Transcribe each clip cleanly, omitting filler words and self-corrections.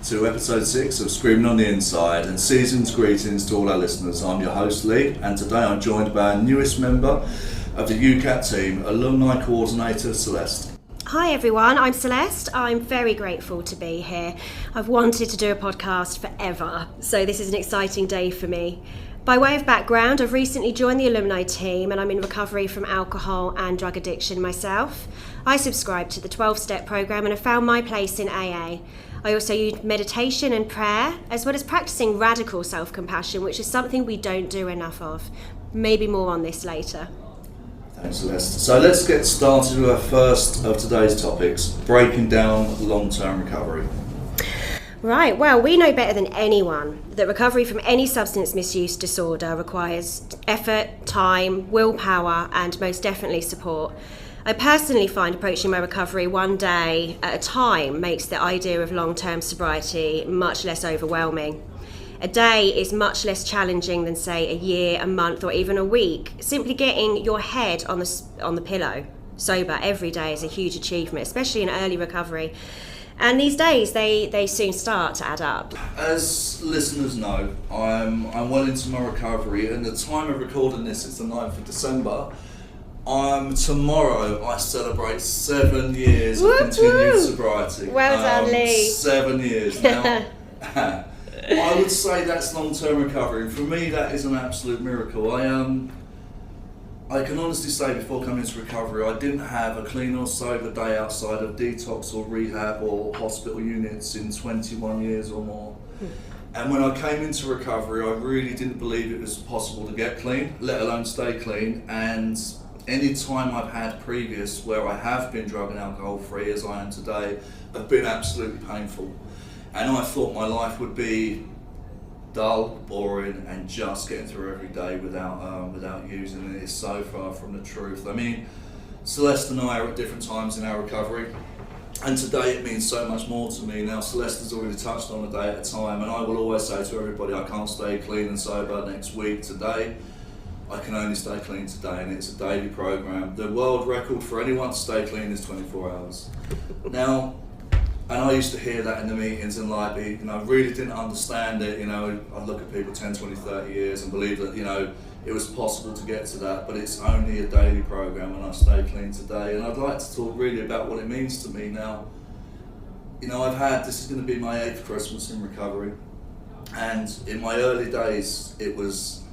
to episode 6 of Screaming on the Inside, and season's greetings to all our listeners. I'm your host Lee, and today I'm joined by our newest member of the UCAT team, Alumni Coordinator Celeste. Hi everyone, I'm Celeste. I'm very grateful to be here. I've wanted to do a podcast forever, so this is an exciting day for me. By way of background, I've recently joined the alumni team and I'm in recovery from alcohol and drug addiction myself. I subscribe to the 12-step program and have found my place in AA. I also use meditation and prayer, as well as practicing radical self-compassion, which is something we don't do enough of. Maybe more on this later. Thanks, Celeste. So let's get started with our first of today's topics, breaking down long-term recovery. Right, well, we know better than anyone that recovery from any substance misuse disorder requires effort, time, willpower, and most definitely support. I personally find approaching my recovery one day at a time makes the idea of long-term sobriety much less overwhelming. A day is much less challenging than, say, a year, a month, or even a week. Simply getting your head on the pillow sober every day is a huge achievement, especially in early recovery. And these days, they soon start to add up. As listeners know, I'm well into my recovery, and the time of recording this is the 9th of December. Tomorrow I celebrate 7 years of continued sobriety. Well done, Lee. 7 years. Now, I would say that's long-term recovery. For me, that is an absolute miracle. I can honestly say before coming into recovery, I didn't have a clean or sober day outside of detox or rehab or hospital units in 21 years or more. And when I came into recovery, I really didn't believe it was possible to get clean, let alone stay clean. And any time I've had previous where I have been drug and alcohol free, as I am today, have been absolutely painful. And I thought my life would be dull, boring, and just getting through every day without using it. It's so far from the truth. I mean, Celeste and I are at different times in our recovery, and today it means so much more to me. Now, Celeste has already touched on a day at a time, and I will always say to everybody, I can't stay clean and sober next week. Today, I can only stay clean today, and it's a daily program. The world record for anyone to stay clean is 24 hours. Now, and I used to hear that in the meetings and I really didn't understand it. I'd look at people 10, 20, 30 years and believe that, it was possible to get to that, but it's only a daily program and I stay clean today. And I'd like to talk really about what it means to me now. This is going to be my 8th Christmas in recovery. And in my early days, it was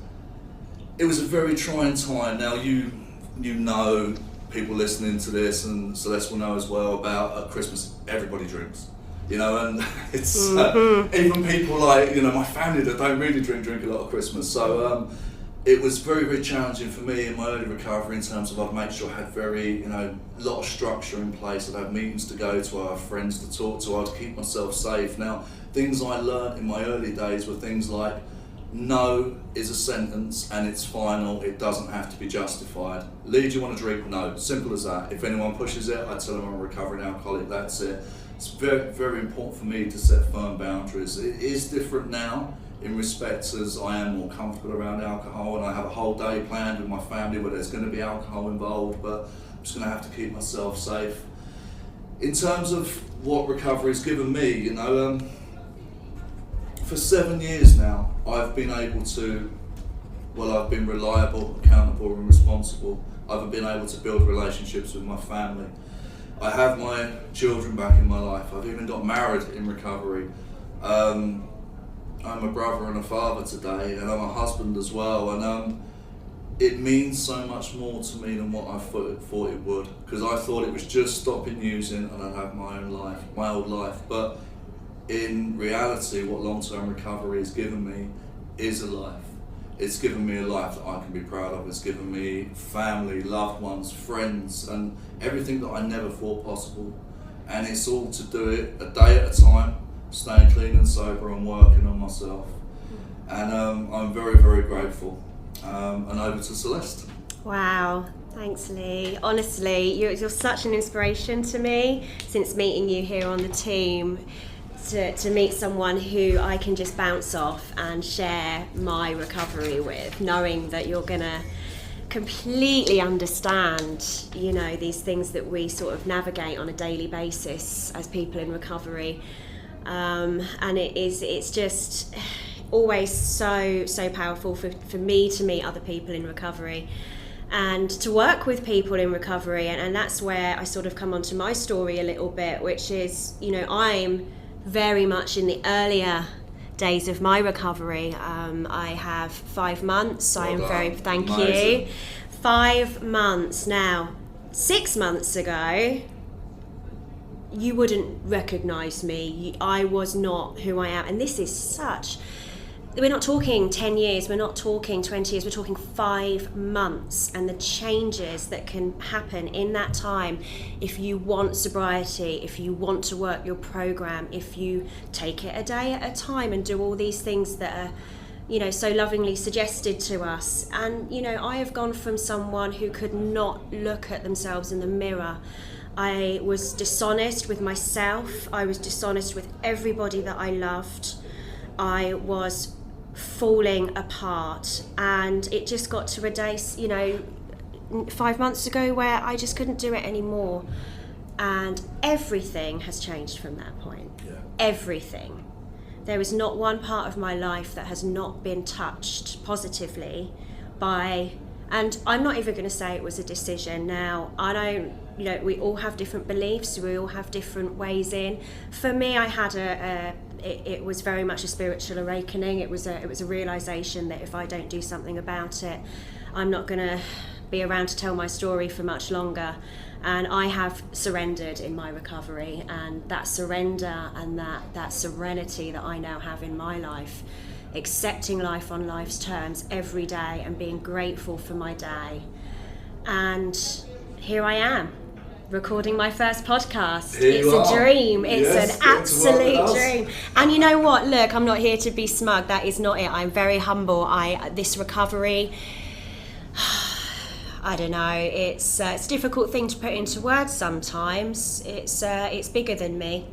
a very trying time. Now, you know, people listening to this, and Celeste will know as well, about at Christmas everybody drinks, and it's even people like my family that don't really drink a lot of Christmas. So it was very, very challenging for me in my early recovery in terms of I'd make sure I had a lot of structure in place. I'd have meetings to go to, I'd have friends to talk to, I'd keep myself safe. Now, things I learned in my early days were things like no is a sentence and it's final, it doesn't have to be justified. Lee, do you want to drink? No. Simple as that. If anyone pushes it, I tell them I'm a recovering alcoholic, that's it. It's very, very important for me to set firm boundaries. It is different now in respect as I am more comfortable around alcohol and I have a whole day planned with my family where there's going to be alcohol involved, but I'm just going to have to keep myself safe. In terms of what recovery's given me, for 7 years now, I've been reliable, accountable and responsible. I've been able to build relationships with my family. I have my children back in my life. I've even got married in recovery. I'm a brother and a father today, and I'm a husband as well. And it means so much more to me than what I thought it would, because I thought it was just stopping using and I'd have my old life. But in reality, what long-term recovery has given me is a life. It's given me a life that I can be proud of. It's given me family, loved ones, friends, and everything that I never thought possible. And it's all to do it a day at a time, staying clean and sober and working on myself. And I'm very, very grateful. And over to Celeste. Wow. Thanks, Lee. Honestly, you're such an inspiration to me since meeting you here on the team. To meet someone who I can just bounce off and share my recovery with, knowing that you're gonna completely understand, these things that we sort of navigate on a daily basis as people in recovery. And it's just always so powerful for me to meet other people in recovery and to work with people in recovery, and that's where I sort of come onto my story a little bit, which is, I'm very much in the earlier days of my recovery. I have 5 months. Well I am done. very thank Amazing. you. 5 months now. 6 months ago, you wouldn't recognise me. I was not who I am, and this is we're not talking 10 years, we're not talking 20 years, we're talking 5 months, and the changes that can happen in that time if you want sobriety, if you want to work your program, if you take it a day at a time and do all these things that are so lovingly suggested to us. And I have gone from someone who could not look at themselves in the mirror. I was dishonest with myself, I was dishonest with everybody that I loved. I was falling apart, and it just got to a day 5 months ago where I just couldn't do it anymore, and everything has changed from that point. Everything. There is not one part of my life that has not been touched positively by, and I'm not even going to say it was a decision. Now, I don't, we all have different beliefs, we all have different ways in. For me, I had it was very much a spiritual awakening. It was a realization that if I don't do something about it, I'm not going to be around to tell my story for much longer. And I have surrendered in my recovery, and that surrender and that serenity that I now have in my life, accepting life on life's terms every day and being grateful for my day. And here I am, recording my first podcast. It's a dream. It's an absolute dream. And you know what? Look, I'm not here to be smug. That is not it. I'm very humble. This recovery, I don't know. It's a difficult thing to put into words sometimes. It's bigger than me.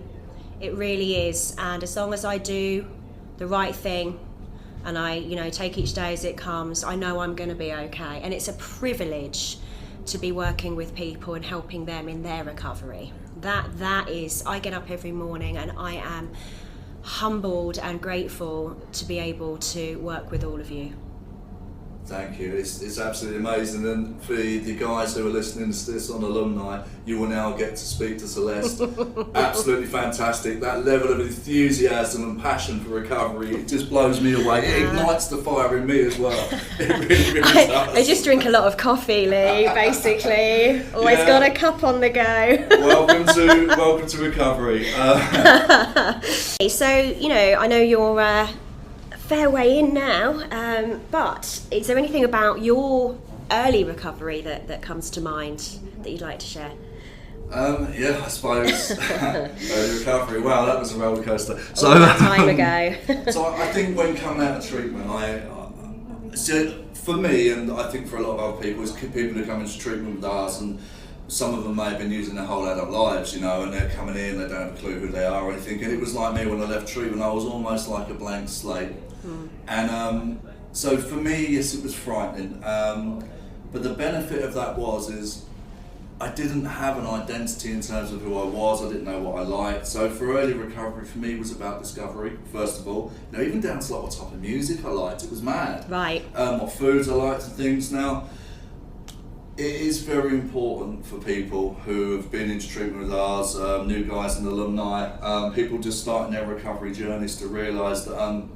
It really is. And as long as I do the right thing and I, take each day as it comes, I know I'm going to be okay. And it's a privilege to be working with people and helping them in their recovery. That is, I get up every morning and I am humbled and grateful to be able to work with all of you. Thank you. It's absolutely amazing. And for the guys who are listening to this on Alumni, you will now get to speak to Celeste. Absolutely fantastic. That level of enthusiasm and passion for recovery, it just blows me away. It ignites the fire in me as well. It really does. I just drink a lot of coffee, Lee, basically. Always got a cup on the go. Welcome to recovery. So, I know you're fair way in now, but is there anything about your early recovery that comes to mind that you'd like to share? I suppose early recovery. Wow, that was a roller coaster. So that time ago. So I think when coming out of treatment, so for me, and I think for a lot of other people, is people who come into treatment with us, and some of them may have been using their whole adult lives, and they're coming in, they don't have a clue who they are or anything. And it was like me when I left treatment, I was almost like a blank slate. And so for me, yes, it was frightening. But the benefit of that is I didn't have an identity in terms of who I was. I didn't know what I liked. So for early recovery, for me, was about discovery, first of all. Even down to what type of music I liked. It was mad. Right. What foods I liked and things. Now, it is very important for people who have been into treatment with ours, new guys and alumni, people just starting their recovery journeys to realise that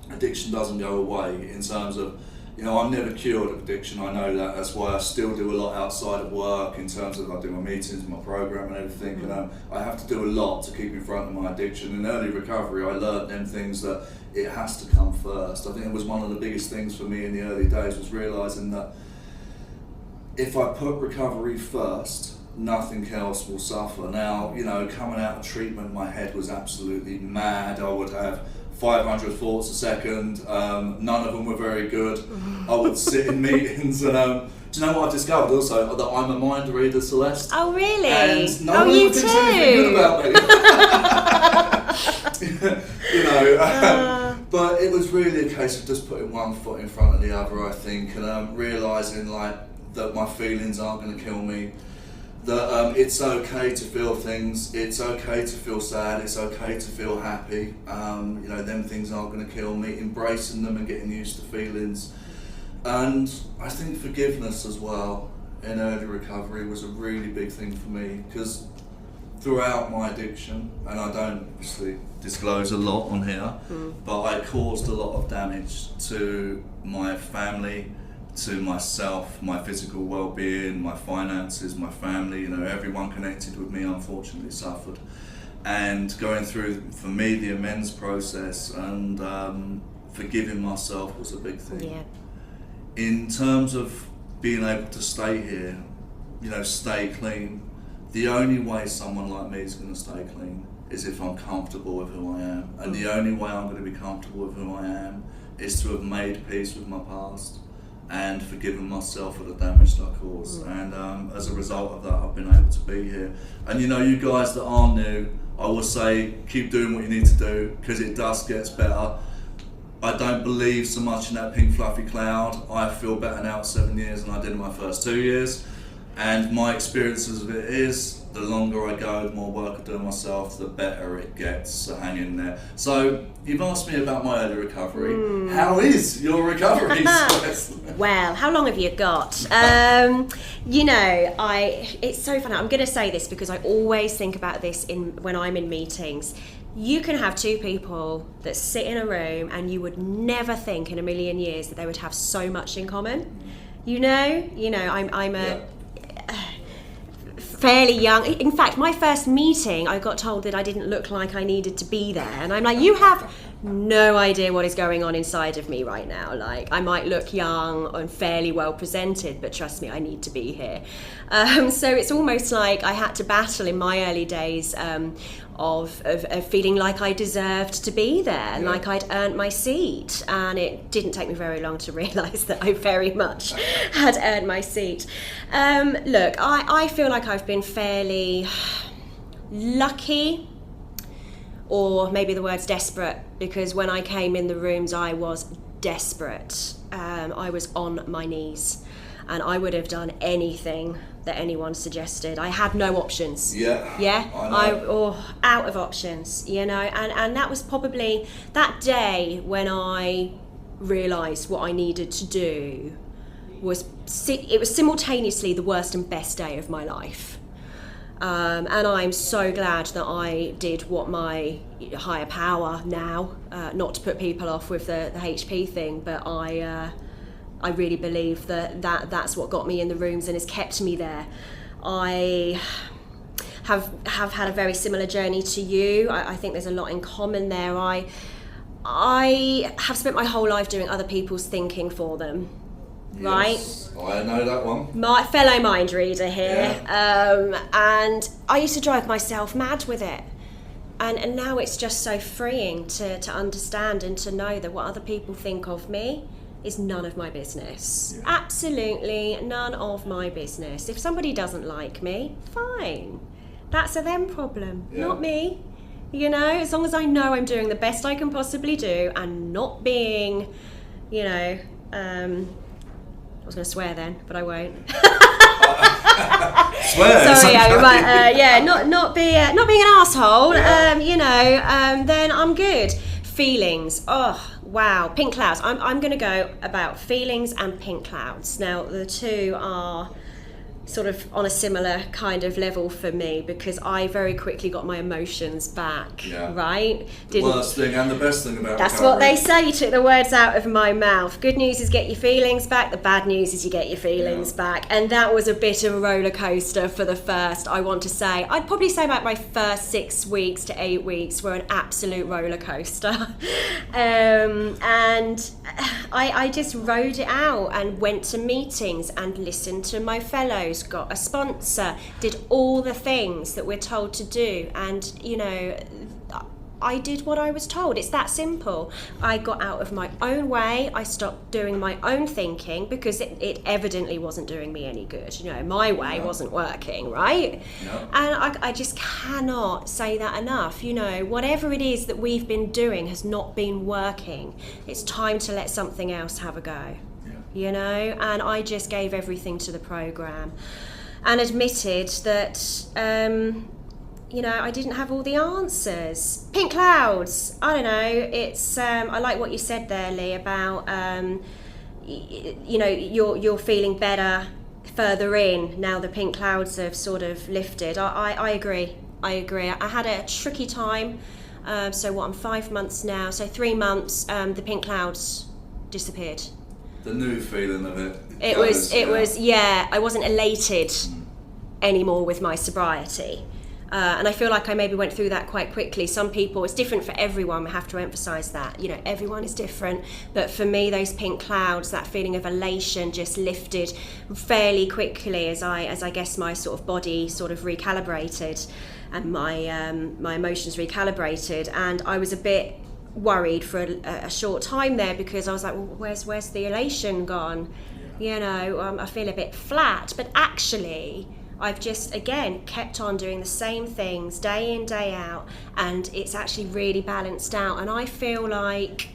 addiction doesn't go away in terms of, I'm never cured of addiction, I know that. That's why I still do a lot outside of work in terms of I do my meetings, my program and everything. And I have to do a lot to keep in front of my addiction. In early recovery, I learned them things that it has to come first. I think it was one of the biggest things for me in the early days was realising that if I put recovery first, nothing else will suffer. Now, coming out of treatment, my head was absolutely mad. I would have 500 thoughts a second. None of them were very good. I would sit in meetings and do you know what I've discovered also? That I'm a mind reader, Celeste. Oh, really? And no one thinks anything good about me. But it was really a case of just putting one foot in front of the other, I think, and realising that my feelings aren't going to kill me, that it's okay to feel things, it's okay to feel sad, it's okay to feel happy. You know, them things aren't going to kill me. Embracing them and getting used to feelings. And I think forgiveness as well in early recovery was a really big thing for me, because throughout my addiction, and I don't obviously disclose a lot on here, but I caused a lot of damage to my family, to myself, my physical well-being, my finances, my family. You know, everyone connected with me unfortunately suffered. And going through, for me, the amends process and forgiving myself was a big thing. Yeah. In terms of being able to stay here, you know, stay clean, the only way someone like me is going to stay clean is if I'm comfortable with who I am. And the only way I'm going to be comfortable with who I am is to have made peace with my past and forgiven myself for the damage that I caused. And as a result of that, I've been able to be here. And you know, you guys that are new, I will say, keep doing what you need to do, because it does get better. I don't believe so much in that pink fluffy cloud. I feel better now at 7 years than I did in my first 2 years. And my experiences of it is, the longer I go, the more work I do on myself, the better it gets. So hang in there. So you've asked me about my early recovery. How is your recovery? Well, how long have you got? You know, it's so funny. I'm going to say this because I always think about this when I'm in meetings. You can have two people that sit in a room and you would never think in a million years that they would have so much in common. You know, I'm a fairly young. In fact, my first meeting, I got told that I didn't look like I needed to be there, and I'm like, you have no idea what is going on inside of me right now. Like, I might look young and fairly well presented, but trust me, I need to be here. So it's almost like I had to battle in my early days of feeling like I deserved to be there, like I'd earned my seat. And it didn't take me very long to realise that I very much had earned my seat. Look, I feel like I've been fairly lucky, or maybe the word's desperate, because when I came in the rooms I was desperate. I was on my knees and I would have done anything that anyone suggested. I had no options. Out of options, you know. And that was probably that day when I realised what I needed to do. It was simultaneously the worst and best day of my life. And I'm so glad that I did what my higher power now, not to put people off with the HP thing, but I really believe that's what got me in the rooms and has kept me there. I have had a very similar journey to you. I think there's a lot in common there. I have spent my whole life doing other people's thinking for them. Right? Yes, I know that one. My fellow mind reader here. And I used to drive myself mad with it. And now it's just so freeing to understand and to know that what other people think of me is none of my business. Yeah. Absolutely none of my business. If somebody doesn't like me, fine. That's a them problem, not me. You know, as long as I know I'm doing the best I can possibly do and not being, you know, I was going to swear then, but I won't. Swear. Sorry, not being an asshole. Then I'm good. Feelings. Oh wow, pink clouds. I'm going to go about feelings and pink clouds. Now the two are sort of on a similar kind of level for me, because I very quickly got my emotions back, right? The worst thing and the best thing about that's recovery. what they say. You took the words out of my mouth. Good news is get your feelings back. The bad news is you get your feelings back. And that was a bit of a roller coaster for the first, I want to say, I'd probably say about my first 6 weeks to 8 weeks were an absolute roller coaster. And I just rode it out and went to meetings and listened to my fellows, got a sponsor, did all the things that we're told to do, and you know, I did what I was told. It's that simple. I got out of my own way. I stopped doing my own thinking because it evidently wasn't doing me any good. You know, my way wasn't working, right? And I just cannot say that enough. You know, whatever it is that we've been doing has not been working. It's time to let something else have a go. You know, and I just gave everything to the program. and admitted that, I didn't have all the answers. Pink clouds, I don't know, it's, I like what you said there, Lee, about, you're feeling better further in now the pink clouds have sort of lifted. I agree. I had a tricky time. I'm 5 months now. So 3 months, the pink clouds disappeared. The new feeling of it. It was. I wasn't elated anymore with my sobriety. And I feel like I maybe went through that quite quickly. Some people, it's different for everyone, we have to emphasise that. Everyone is different. But for me, those pink clouds, that feeling of elation just lifted fairly quickly as I guess my sort of body sort of recalibrated and my emotions recalibrated. And I was a bit worried for a short time there because I was like, well, where's the elation gone? I feel a bit flat. But actually, I've just, again, kept on doing the same things day in, day out, and it's actually really balanced out. And I feel like,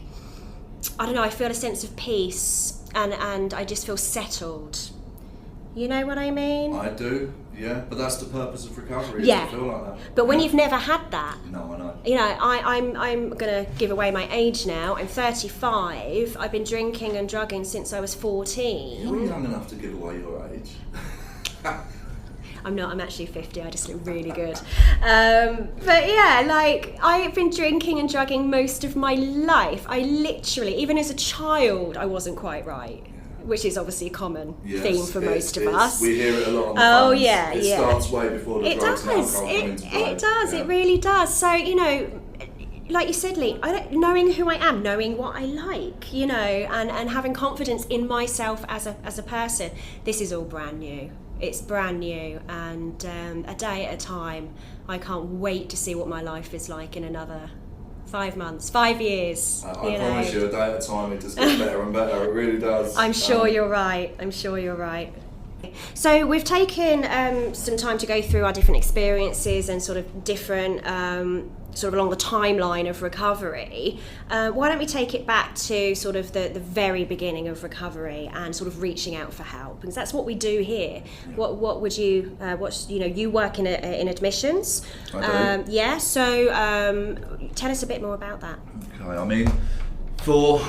I feel a sense of peace, and I just feel settled. You know what I mean? I do, yeah. But that's the purpose of recovery, yeah. To feel like that. But when you've never had that... No, I know. I'm going to give away my age now. I'm 35. I've been drinking and drugging since I was 14. You're young enough to give away your age. I'm not, I'm actually 50, I just look really good. But yeah, I've been drinking and drugging most of my life. I literally, even as a child, I wasn't quite right, which is obviously a common theme for most of us. We hear it a lot on the phones. It starts way before the drugs and alcohol come into play. It does, it really does. So, like you said, Lee, knowing who I am, knowing what I like, and having confidence in myself as a person, this is all brand new. It's brand new, and a day at a time. I can't wait to see what my life is like in another 5 months, 5 years. I promise you, a day at a time, it just gets better and better. It really does. I'm sure you're right. So we've taken some time to go through our different experiences and sort of different, sort of along the timeline of recovery. Why don't we take it back to sort of the very beginning of recovery and sort of reaching out for help, because that's what we do here. What would you, you work in admissions. I do. Yeah, so tell us a bit more about that. Okay, I mean, for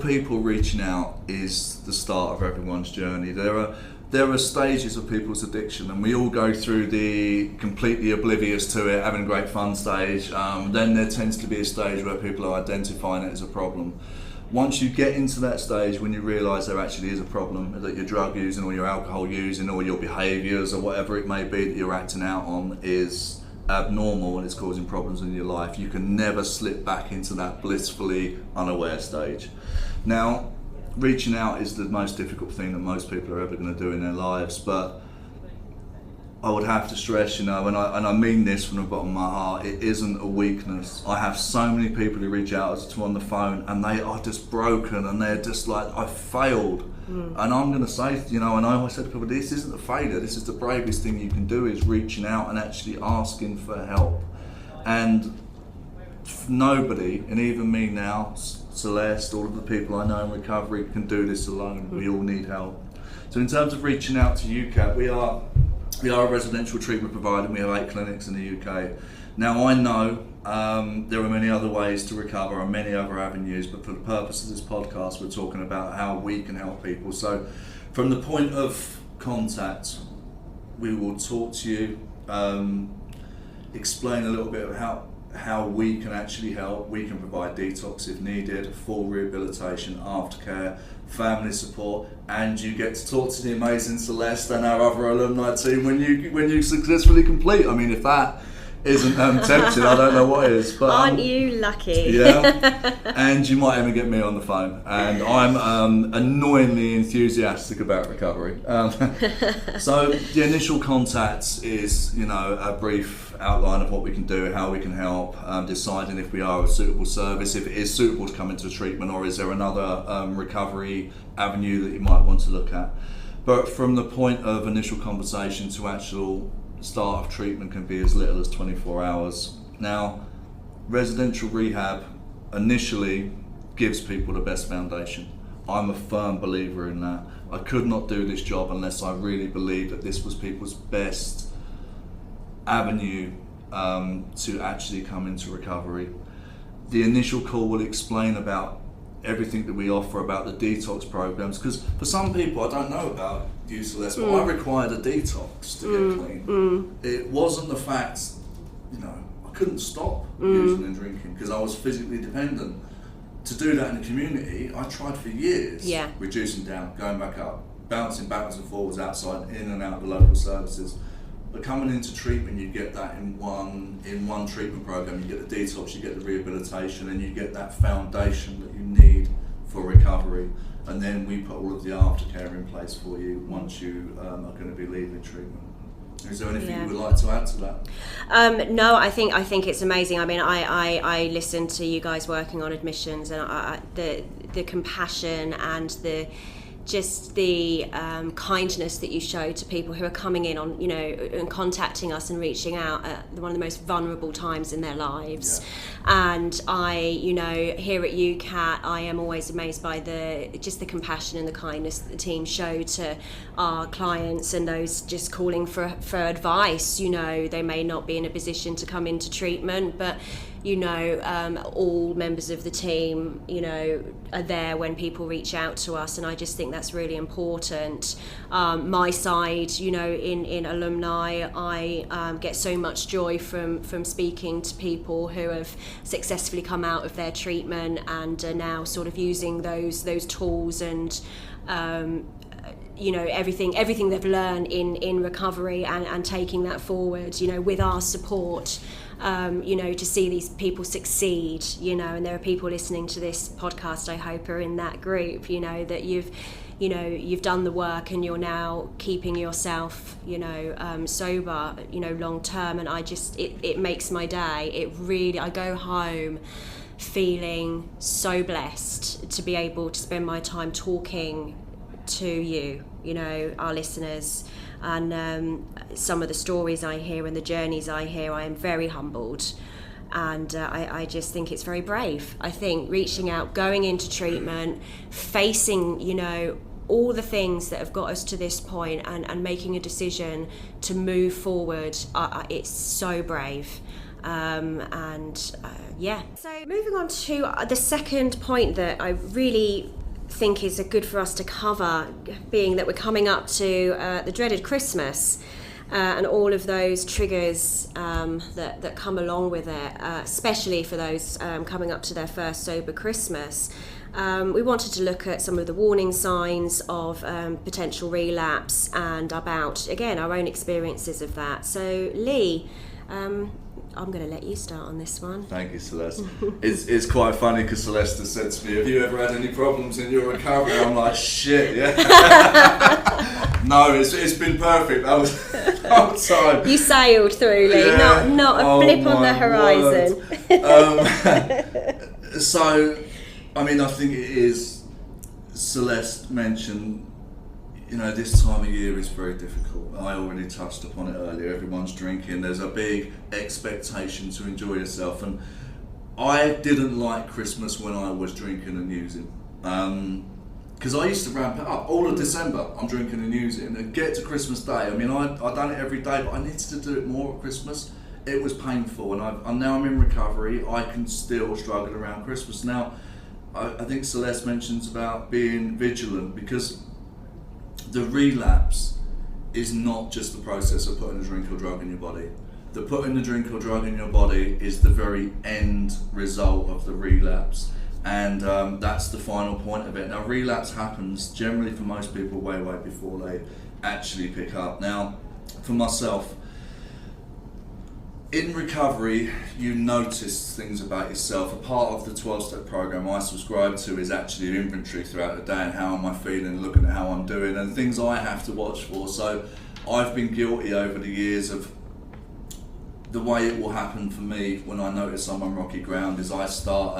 people, reaching out is the start of everyone's journey. There are stages of people's addiction, and we all go through the completely oblivious to it, having a great fun stage. Then there tends to be a stage where people are identifying it as a problem. Once you get into that stage, when you realise there actually is a problem, that your drug using or your alcohol using or your behaviours or whatever it may be that you're acting out on is abnormal and it's causing problems in your life, you can never slip back into that blissfully unaware stage. Now, reaching out is the most difficult thing that most people are ever going to do in their lives, but I would have to stress, and I mean this from the bottom of my heart, it isn't a weakness. I have so many people who reach out to on the phone and they are just broken and they're just like, I failed. And I'm going to say, and I always said to people, this isn't a failure, this is the bravest thing you can do, is reaching out and actually asking for help. And nobody, and even me now, Celeste, all of the people I know in recovery, can do this alone. We all need help. So in terms of reaching out to UCAT, we are a residential treatment provider, and we have 8 clinics in the UK. Now I know there are many other ways to recover and many other avenues, but for the purpose of this podcast, we're talking about how we can help people. So from the point of contact, we will talk to you, explain a little bit of how we can actually help. We can provide detox if needed, full rehabilitation, aftercare, family support, and you get to talk to the amazing Celeste and our other alumni team when you successfully complete. I mean, if that isn't tempting, I don't know what is. But aren't you lucky? Yeah. And you might even get me on the phone, and I'm annoyingly enthusiastic about recovery. So the initial contact is, a brief outline of what we can do, how we can help, deciding if we are a suitable service, if it is suitable to come into treatment, or is there another recovery avenue that you might want to look at. But from the point of initial conversation to actual start of treatment can be as little as 24 hours. Now, residential rehab initially gives people the best foundation. I'm a firm believer in that. I could not do this job unless I really believed that this was people's best avenue to actually come into recovery. The initial call will explain about everything that we offer about the detox programs, because for some people, I don't know about you, Celeste, but I required a detox to get clean. It wasn't the fact, I couldn't stop using and drinking because I was physically dependent. To do that in the community, I tried for years, reducing down, going back up, bouncing backwards and forwards outside, in and out of the local services. But coming into treatment, you get that in one treatment program. You get the detox, you get the rehabilitation, and you get that foundation that you need for recovery. And then we put all of the aftercare in place for you once you are going to be leaving treatment. Is there anything you would like to add to that? No, I think it's amazing. I mean, I listened to you guys working on admissions, and the compassion and the kindness that you show to people who are coming in on, and contacting us and reaching out at one of the most vulnerable times in their lives. And I, here at UCAT, I am always amazed by the compassion and the kindness that the team show to our clients and those just calling for advice. They may not be in a position to come into treatment, but all members of the team, are there when people reach out to us, and I just think that's really important. My side, in Alumni, I get so much joy from speaking to people who have successfully come out of their treatment and are now sort of using those tools and everything they've learned in recovery and taking that forward, with our support. To see these people succeed, and there are people listening to this podcast, I hope, are in that group, that you've done the work and you're now keeping yourself, sober, long term. And it makes my day. I go home feeling so blessed to be able to spend my time talking to you, our listeners. And some of the stories I hear and the journeys I hear, I am very humbled. And I just think it's very brave. I think reaching out, going into treatment, facing, all the things that have got us to this point and making a decision to move forward, it's so brave. So moving on to the second point that I really think is good for us to cover, being that we're coming up to the dreaded Christmas and all of those triggers that come along with it, especially for those coming up to their first sober Christmas. We wanted to look at some of the warning signs of potential relapse and about, again, our own experiences of that. So Lee, I'm going to let you start on this one. Thank you, Celeste. It's quite funny because Celeste has said to me, have you ever had any problems in your recovery? I'm like, shit, yeah. No, it's been perfect. That was the whole time. You sailed through, Lee, not a blip on the horizon. So, I mean, I think it is, Celeste mentioned, this time of year is very difficult. I already touched upon it earlier. Everyone's drinking. There's a big expectation to enjoy yourself. And I didn't like Christmas when I was drinking and using. Because I used to ramp it up. All of December, I'm drinking and using. And get to Christmas Day. I mean, I've done it every day, but I needed to do it more at Christmas. It was painful. And now I'm in recovery. I can still struggle around Christmas. Now, I think Celeste mentions about being vigilant, because the relapse is not just the process of putting a drink or drug in your body. The putting the drink or drug in your body is the very end result of the relapse, and that's the final point of it. Now, relapse happens generally for most people way before they actually pick up. Now, for myself, in recovery, you notice things about yourself. A part of the 12-step program I subscribe to is actually an inventory throughout the day and how am I feeling, looking at how I'm doing and things I have to watch for. So I've been guilty over the years of the way it will happen for me when I notice I'm on rocky ground is I start,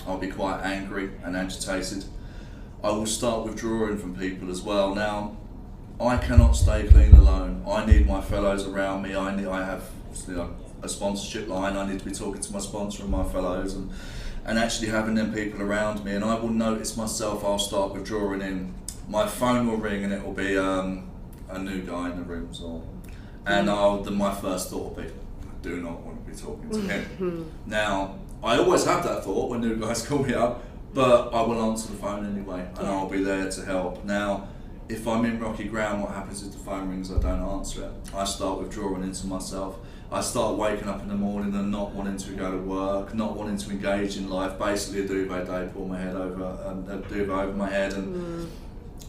I'll be quite angry and agitated. I will start withdrawing from people as well. Now, I cannot stay clean alone. I need my fellows around me. I have a sponsorship line. I need to be talking to my sponsor and my fellows, and actually having them people around me, and I will notice myself, I'll start withdrawing in. My phone will ring and it will be a new guy in the room, and my first thought will be, I do not want to be talking to him. Now, I always have that thought when new guys call me up, but I will answer the phone anyway, and I'll be there to help. Now, if I'm in rocky ground, what happens if the phone rings, I don't answer it. I start withdrawing into myself. I start waking up in the morning and not wanting to go to work, not wanting to engage in life, basically a duvet day, pull my head over, a duvet over my head, and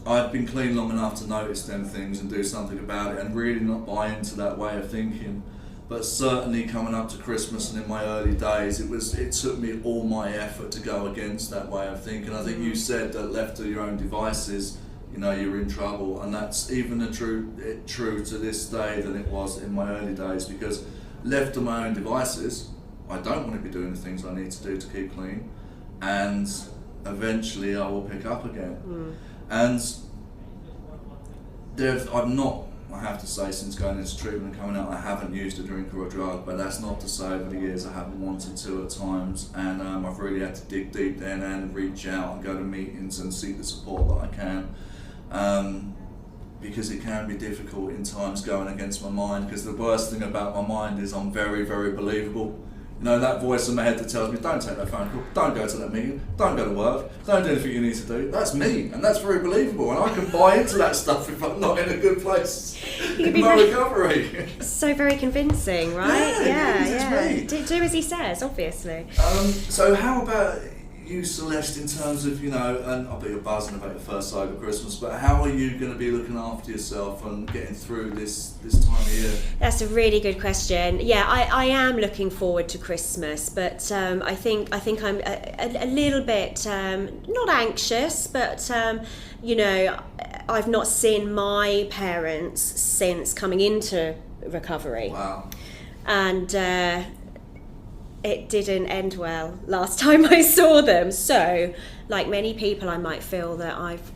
I've been clean long enough to notice them things and do something about it, and really not buy into that way of thinking. But certainly coming up to Christmas and in my early days, it took me all my effort to go against that way of thinking. I think you said that left to your own devices, you're in trouble, and that's even true to this day than it was in my early days, because left to my own devices, I don't want to be doing the things I need to do to keep clean, and eventually I will pick up again. And I have to say, since going into treatment and coming out, I haven't used a drink or a drug, but that's not to say over the years I haven't wanted to at times, and I've really had to dig deep then and reach out and go to meetings and seek the support that I can, because it can be difficult in times going against my mind, because the worst thing about my mind is I'm very, very believable. That voice in my head that tells me, don't take that phone call, don't go to that meeting, don't go to work, don't do anything you need to do. That's me, and that's very believable, and I can buy into that stuff if I'm not in a good place in my recovery. So very convincing, right? Yeah. Do as he says, obviously. So how about you, Celeste, in terms of, and I'll be buzzing about your first side of Christmas, but how are you going to be looking after yourself and getting through this time of year? That's a really good question. Yeah, I am looking forward to Christmas, but I think I'm a little bit not anxious, but I've not seen my parents since coming into recovery. Wow. And it didn't end well last time I saw them. So, like many people, I might feel that I've,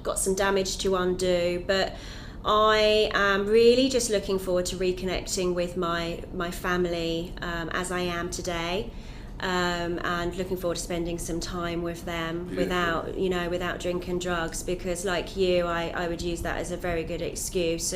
got some damage to undo, but I am really just looking forward to reconnecting with my family as I am today, and looking forward to spending some time with them. Beautiful. without drink and drugs, because like you, I would use that as a very good excuse,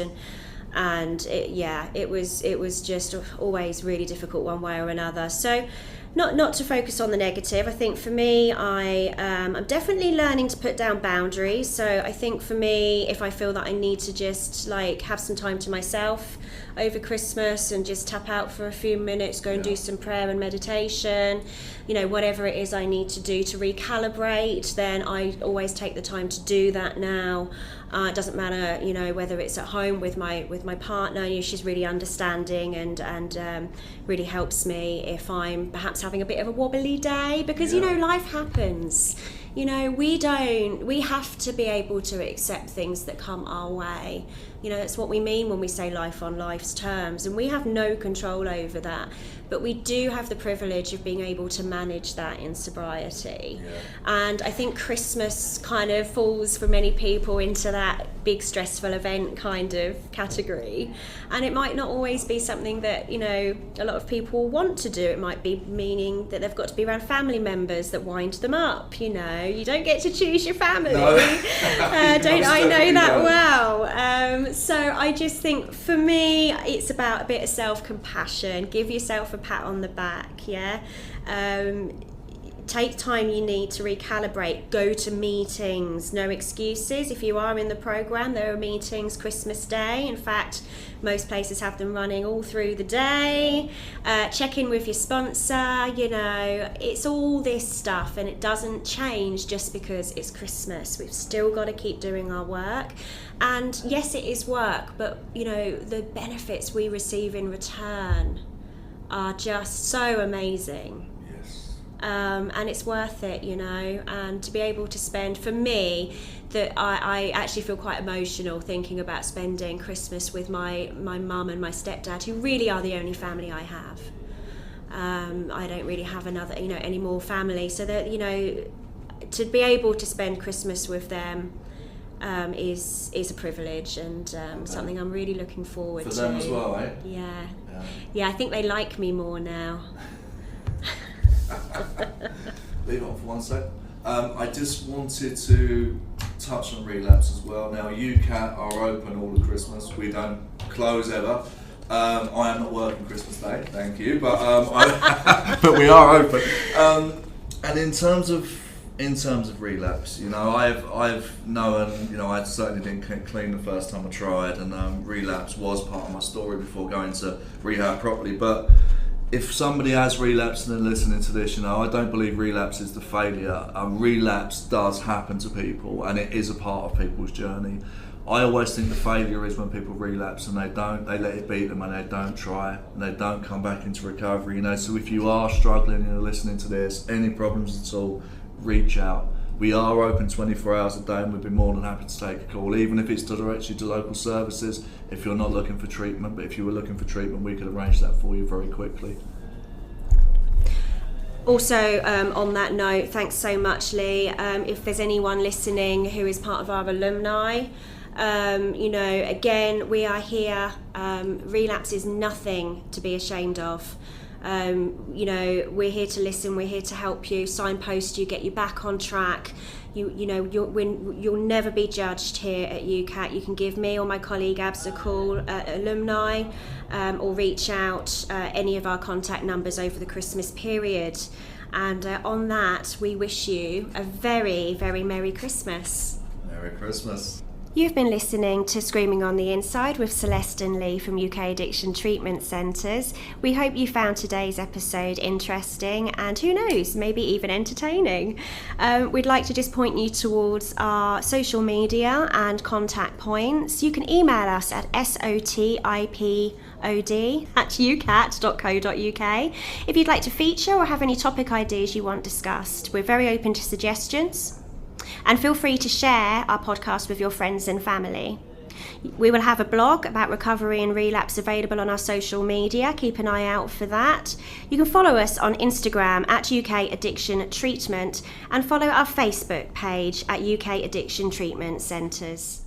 and it was just always really difficult one way or another. So not to focus on the negative. I think for me, I'm definitely learning to put down boundaries. So I think for me, if I feel that I need to just have some time to myself over Christmas and just tap out for a few minutes, go and do some prayer and meditation, whatever it is I need to do to recalibrate, then I always take the time to do that now. It doesn't matter, whether it's at home with my partner. She's really understanding and really helps me if I'm perhaps having a bit of a wobbly day, because life happens. We have to be able to accept things that come our way. That's what we mean when we say life on life's terms, and we have no control over that, but we do have the privilege of being able to manage that in sobriety. And I think Christmas kind of falls for many people into that big stressful event kind of category, and it might not always be something that a lot of people want to do. It might be meaning that they've got to be around family members that wind them up. You don't get to choose your family. No. Don't I know that well? So I just think for me it's about a bit of self-compassion. Give yourself a pat on the back. Take time you need to recalibrate. Go to meetings, no excuses. If you are in the program, there are meetings Christmas Day. In fact, most places have them running all through the day. Check in with your sponsor. It's all this stuff, and it doesn't change just because it's Christmas. We've still got to keep doing our work. And yes, it is work, but the benefits we receive in return are just so amazing. And it's worth it, and to be able to spend, for me, that I actually feel quite emotional thinking about spending Christmas with my mum and my stepdad, who really are the only family I have. I don't really have another, any more family, so that, to be able to spend Christmas with them is a privilege, and something I'm really looking forward to. For them as well, eh? Yeah, I think they like me more now. Leave it on for 1 sec. I just wanted to touch on relapse as well. Now, UCAT are open all of Christmas. We don't close ever. I am not working Christmas Day, thank you, but but we are open. And in terms of relapse, you know, I've known, you know, I certainly didn't clean the first time I tried, and relapse was part of my story before going to rehab properly. But if somebody has relapsed and they're listening to this, you know, I don't believe relapse is the failure. Relapse does happen to people, and it is a part of people's journey. I always think the failure is when people relapse and they let it beat them, and they don't try, and they don't come back into recovery, you know. So if you are struggling and you're listening to this, any problems at all, reach out. We are open 24 hours a day, and we'd be more than happy to take a call, even if it's directly to local services, if you're not looking for treatment. But if you were looking for treatment, we could arrange that for you very quickly. Also, on that note, thanks so much, Lee. If there's anyone listening who is part of our alumni, you know, again, we are here. Relapse is nothing to be ashamed of. You know, we're here to listen, we're here to help you, signpost you, get you back on track. You know, you'll never be judged here at UCAT. You can give me or my colleague Abs a call at Alumni, or reach out any of our contact numbers over the Christmas period. And on that, we wish you a very, very Merry Christmas. Merry Christmas. You've been listening to Screaming on the Inside with Celeste and Lee from UK Addiction Treatment Centres. We hope you found today's episode interesting and, who knows, maybe even entertaining. We'd like to just point you towards our social media and contact points. You can email us at sotipod@ucat.co.uk if you'd like to feature or have any topic ideas you want discussed. We're very open to suggestions. And feel free to share our podcast with your friends and family. We will have a blog about recovery and relapse available on our social media. Keep an eye out for that. You can follow us on Instagram at UK Addiction Treatment, and follow our Facebook page at UK Addiction Treatment Centres.